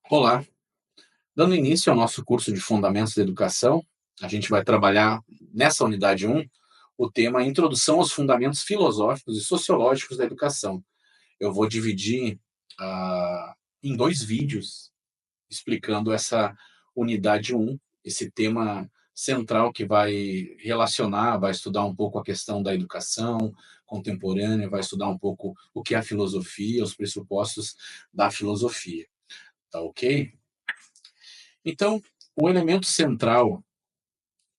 Olá, dando início ao nosso curso de Fundamentos da Educação, a gente vai trabalhar nessa unidade um o tema Introdução aos Fundamentos Filosóficos e Sociológicos da Educação. Eu vou dividir em dois vídeos explicando essa unidade um, esse tema central que vai relacionar, vai estudar um pouco a questão da educação contemporânea, vai estudar um pouco o que é a filosofia, os pressupostos da filosofia, tá ok? Então, o elemento central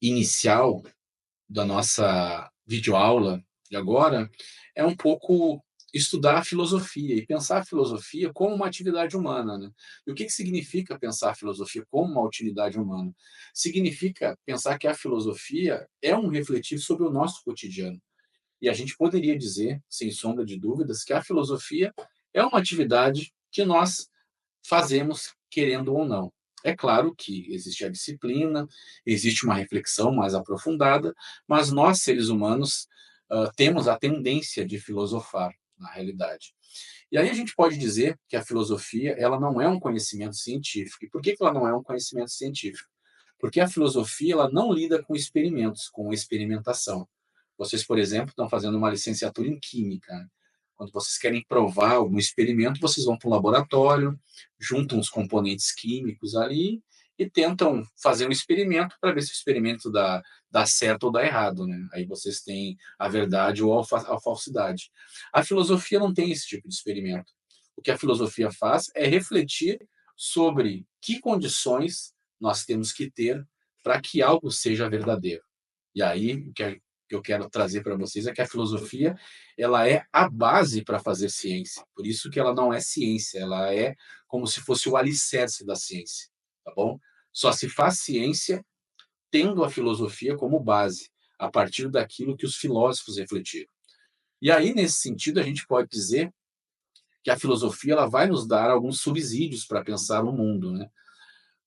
inicial da nossa videoaula de agora é um pouco estudar a filosofia e pensar a filosofia como uma atividade humana, né? E o que significa pensar a filosofia como uma utilidade humana? Significa pensar que a filosofia é um refletir sobre o nosso cotidiano. E a gente poderia dizer, sem sombra de dúvidas, que a filosofia é uma atividade que nós fazemos querendo ou não. É claro que existe a disciplina, existe uma reflexão mais aprofundada, mas nós, seres humanos, temos a tendência de filosofar, na realidade. E aí a gente pode dizer que a filosofia ela não é um conhecimento científico. E por que ela não é um conhecimento científico? Porque a filosofia ela não lida com experimentos, com experimentação. Vocês, por exemplo, estão fazendo uma licenciatura em química. Né? Quando vocês querem provar algum experimento, vocês vão para um laboratório, juntam os componentes químicos ali e tentam fazer um experimento para ver se o experimento dá certo ou dá errado. Né? Aí vocês têm a verdade ou a falsidade. A filosofia não tem esse tipo de experimento. O que a filosofia faz é refletir sobre que condições nós temos que ter para que algo seja verdadeiro. E aí, o que eu quero trazer para vocês é que a filosofia ela é a base para fazer ciência. Por isso que ela não é ciência, ela é como se fosse o alicerce da ciência, tá bom? Só se faz ciência tendo a filosofia como base, a partir daquilo que os filósofos refletiram. E aí, nesse sentido, a gente pode dizer que a filosofia ela vai nos dar alguns subsídios para pensar o mundo, né?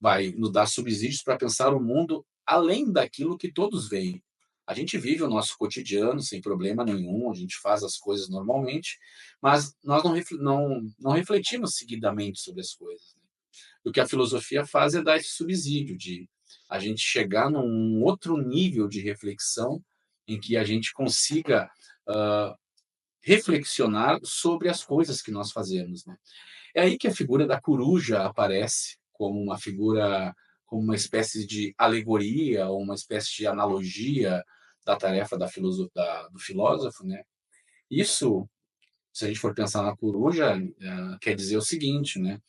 Vai nos dar subsídios para pensar o mundo além daquilo que todos veem. A gente vive o nosso cotidiano sem problema nenhum, a gente faz as coisas normalmente, mas nós não refletimos seguidamente sobre as coisas. Né? O que a filosofia faz é dar esse subsídio de a gente chegar num outro nível de reflexão em que a gente consiga reflexionar sobre as coisas que nós fazemos. Né? É aí que a figura da coruja aparece como uma figura, como uma espécie de alegoria, ou uma espécie de analogia da tarefa do filósofo, né? Isso, se a gente for pensar na coruja, quer dizer o seguinte, né?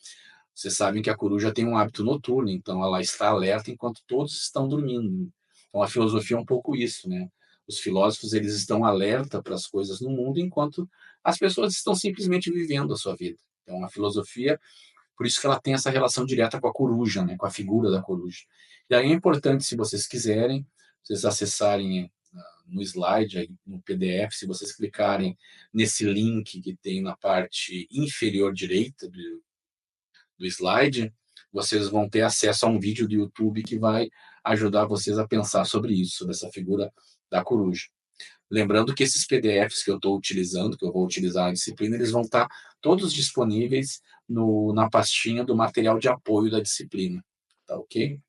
Vocês sabem que a coruja tem um hábito noturno, então ela está alerta enquanto todos estão dormindo. Então a filosofia é um pouco isso, né? Os filósofos eles estão alerta para as coisas no mundo enquanto as pessoas estão simplesmente vivendo a sua vida. Então a filosofia por isso que ela tem essa relação direta com a coruja, né, com a figura da coruja. E aí é importante, se vocês quiserem, vocês acessarem no slide, aí, no PDF, se vocês clicarem nesse link que tem na parte inferior direita do slide, vocês vão ter acesso a um vídeo do YouTube que vai ajudar vocês a pensar sobre isso, sobre essa figura da coruja. Lembrando que esses PDFs que eu estou utilizando, que eu vou utilizar na disciplina, eles vão estar todos disponíveis na pastinha do material de apoio da disciplina. Tá ok?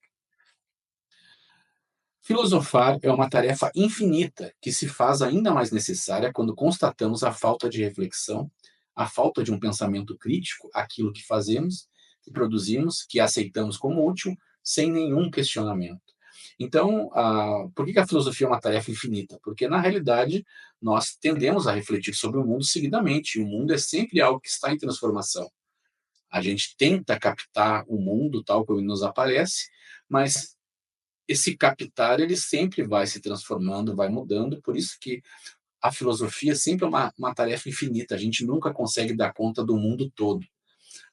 Filosofar é uma tarefa infinita que se faz ainda mais necessária quando constatamos a falta de reflexão, a falta de um pensamento crítico àquilo que fazemos, que produzimos, que aceitamos como útil, sem nenhum questionamento. Então, por que a filosofia é uma tarefa infinita? Porque, na realidade, nós tendemos a refletir sobre o mundo seguidamente, e o mundo é sempre algo que está em transformação. A gente tenta captar o mundo tal como ele nos aparece, mas esse captar ele sempre vai se transformando, vai mudando, por isso que a filosofia sempre é uma tarefa infinita, a gente nunca consegue dar conta do mundo todo,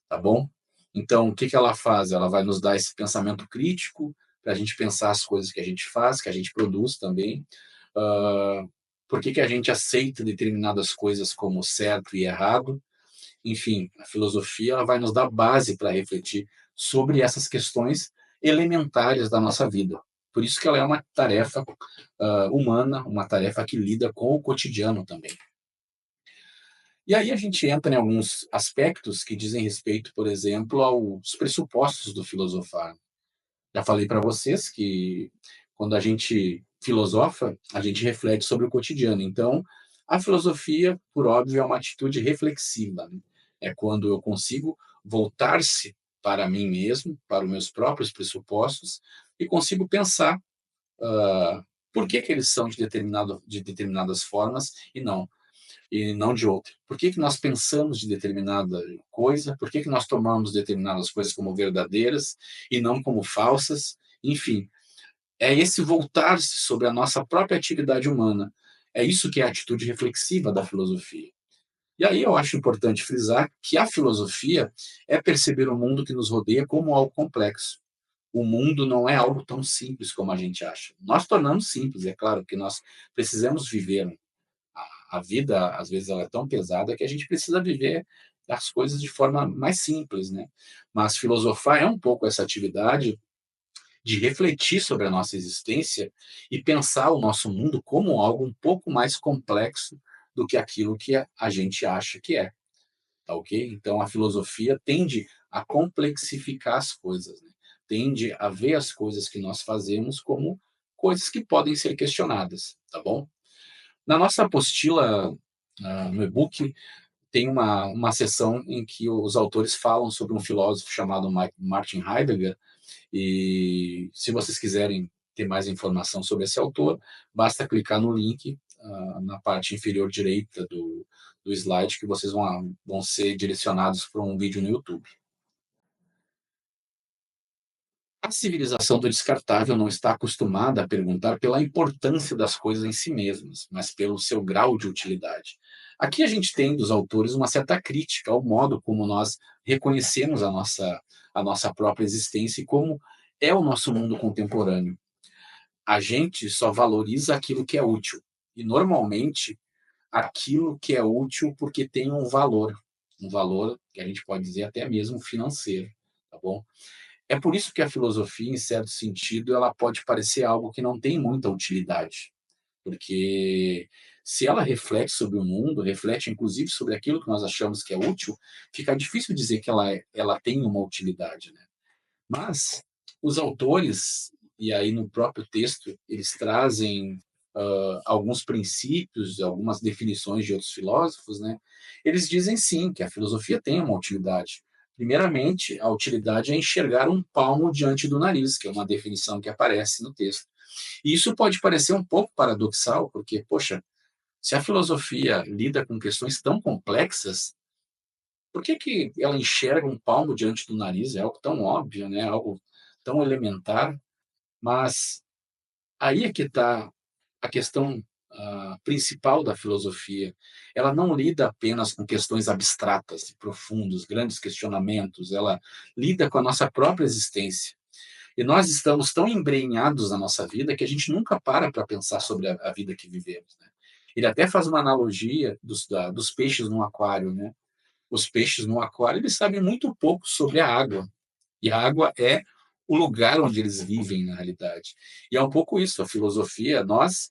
tá bom? Então, o que ela faz? Ela vai nos dar esse pensamento crítico para a gente pensar as coisas que a gente faz, que a gente produz também. Por que a gente aceita determinadas coisas como certo e errado? Enfim, a filosofia ela vai nos dar base para refletir sobre essas questões elementares da nossa vida. Por isso que ela é uma tarefa humana, uma tarefa que lida com o cotidiano também. E aí a gente entra em alguns aspectos que dizem respeito, por exemplo, aos pressupostos do filosofar. Já falei para vocês que quando a gente filosofa, a gente reflete sobre o cotidiano. Então, a filosofia, por óbvio, é uma atitude reflexiva, né? É quando eu consigo voltar-se para mim mesmo, para os meus próprios pressupostos, e consigo pensar por que, que eles são de determinadas formas e não de outra. Por que, que nós pensamos de determinada coisa? Por que, que nós tomamos determinadas coisas como verdadeiras e não como falsas? Enfim, é esse voltar-se sobre a nossa própria atividade humana. É isso que é a atitude reflexiva da filosofia. E aí eu acho importante frisar que a filosofia é perceber o mundo que nos rodeia como algo complexo. O mundo não é algo tão simples como a gente acha. Nós tornamos simples, é claro, que nós precisamos viver. A vida, às vezes, ela é tão pesada que a gente precisa viver as coisas de forma mais simples, né? Mas filosofar é um pouco essa atividade de refletir sobre a nossa existência e pensar o nosso mundo como algo um pouco mais complexo do que aquilo que a gente acha que é, tá ok? Então, a filosofia tende a complexificar as coisas, né? Tende a ver as coisas que nós fazemos como coisas que podem ser questionadas, tá bom? Na nossa apostila, no e-book, tem uma seção em que os autores falam sobre um filósofo chamado Martin Heidegger, e se vocês quiserem ter mais informação sobre esse autor, basta clicar no link na parte inferior direita do slide, que vocês vão ser direcionados para um vídeo no YouTube. A civilização do descartável não está acostumada a perguntar pela importância das coisas em si mesmas, mas pelo seu grau de utilidade. Aqui a gente tem dos autores uma certa crítica ao modo como nós reconhecemos a nossa própria existência e como é o nosso mundo contemporâneo. A gente só valoriza aquilo que é útil. E normalmente aquilo que é útil porque tem um valor que a gente pode dizer até mesmo financeiro, tá bom? É por isso que a filosofia, em certo sentido, ela pode parecer algo que não tem muita utilidade, porque se ela reflete sobre o mundo, reflete inclusive sobre aquilo que nós achamos que é útil, fica difícil dizer que ela tem uma utilidade, né? Mas os autores, e aí no próprio texto, eles trazem alguns princípios, algumas definições de outros filósofos, né? Eles dizem sim que a filosofia tem uma utilidade. Primeiramente, a utilidade é enxergar um palmo diante do nariz, que é uma definição que aparece no texto. E isso pode parecer um pouco paradoxal, porque, poxa, se a filosofia lida com questões tão complexas, por que, que ela enxerga um palmo diante do nariz? É algo tão óbvio, né? Algo tão elementar, mas aí é que está a questão principal da filosofia. Ela não lida apenas com questões abstratas, profundos, grandes questionamentos, ela lida com a nossa própria existência. E nós estamos tão embrenhados na nossa vida que a gente nunca para pensar sobre a vida que vivemos, né? Ele até faz uma analogia dos peixes no aquário, né? Os peixes no aquário, eles sabem muito pouco sobre a água. E a água é o lugar onde eles vivem, na realidade. E é um pouco isso, a filosofia, nós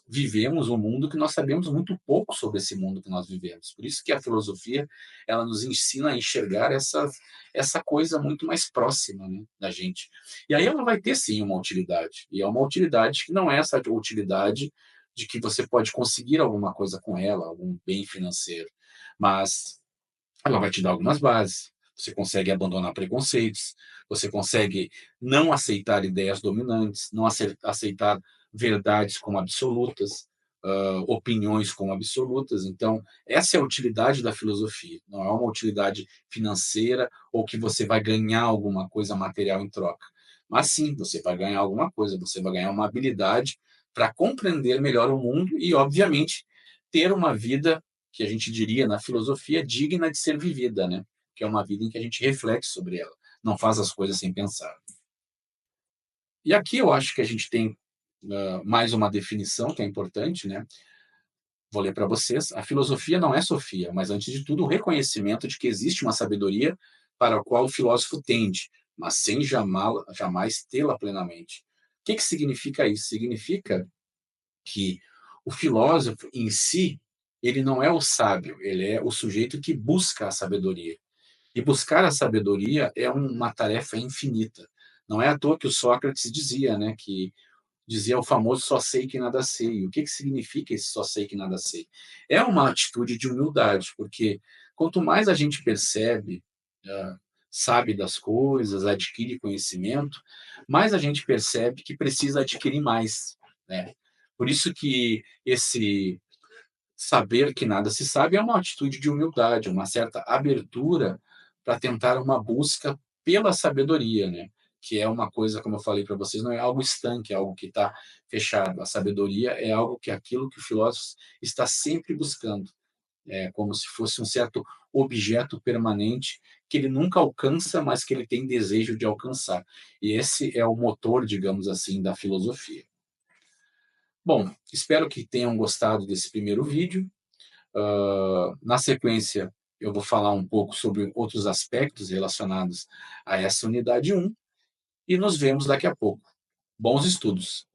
vivemos um mundo que nós sabemos muito pouco sobre esse mundo que nós vivemos. Por isso que a filosofia, ela nos ensina a enxergar essa coisa muito mais próxima, né, da gente. E aí ela vai ter, sim, uma utilidade. E é uma utilidade que não é essa utilidade de que você pode conseguir alguma coisa com ela, algum bem financeiro. Mas ela vai te dar algumas bases. Você consegue abandonar preconceitos, você consegue não aceitar ideias dominantes, não aceitar verdades como absolutas, opiniões como absolutas. Então, essa é a utilidade da filosofia. Não é uma utilidade financeira ou que você vai ganhar alguma coisa material em troca. Mas sim, você vai ganhar alguma coisa, você vai ganhar uma habilidade para compreender melhor o mundo e, obviamente, ter uma vida que a gente diria na filosofia digna de ser vivida, né? Que é uma vida em que a gente reflete sobre ela, não faz as coisas sem pensar. E aqui eu acho que a gente tem mais uma definição que é importante, né? Vou ler para vocês. A filosofia não é sofia, mas antes de tudo o reconhecimento de que existe uma sabedoria para a qual o filósofo tende, mas sem jamais tê-la plenamente. O que significa isso? Significa que o filósofo em si ele não é o sábio, ele é o sujeito que busca a sabedoria. E buscar a sabedoria é uma tarefa infinita. Não é à toa que o Sócrates dizia, né, que dizia o famoso só sei que nada sei. E o que significa esse só sei que nada sei? É uma atitude de humildade, porque quanto mais a gente percebe, ah, sabe das coisas, adquire conhecimento, mais a gente percebe que precisa adquirir mais, né? Por isso que esse saber que nada se sabe é uma atitude de humildade, uma certa abertura para tentar uma busca pela sabedoria, né? Que é uma coisa, como eu falei para vocês, não é algo estanque, é algo que está fechado. A sabedoria é algo que é aquilo que o filósofo está sempre buscando, é como se fosse um certo objeto permanente que ele nunca alcança, mas que ele tem desejo de alcançar. E esse é o motor, digamos assim, da filosofia. Bom, espero que tenham gostado desse primeiro vídeo. Na sequência, eu vou falar um pouco sobre outros aspectos relacionados a essa unidade 1 e nos vemos daqui a pouco. Bons estudos!